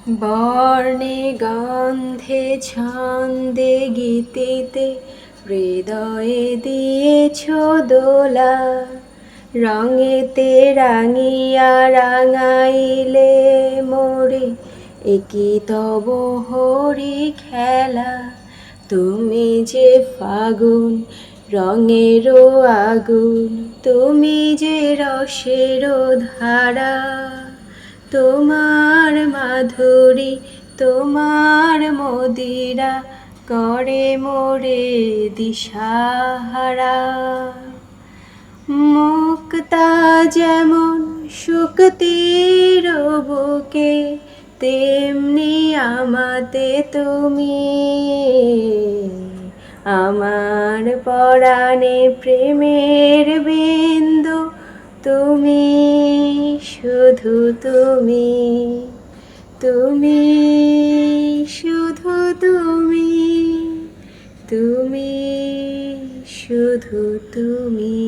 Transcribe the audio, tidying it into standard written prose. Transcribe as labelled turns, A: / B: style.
A: বর্ণে গন্ধে ছন্দে গীতিতে হৃদয়ে দিয়েছ দোলা, রঙেতে রাঙিয়া রাঙাইলে মোরে, একি তব হরি খেলা। তুমি যে ফাগুন রঙেরও আগুন, তুমি যে রসেরও ধারা, তোমার মাধুরী তোমার মদিরা করে মোরে দিশাহারা। মুক্তা যেমন শুকতির বুকে, তেমনি আমাতে তুমি, আমার পরাণে প্রেমের বিন্দু তুমি, শুধু তুমি, তুমি শুধু তুমি, তুমি শুধু তুমি।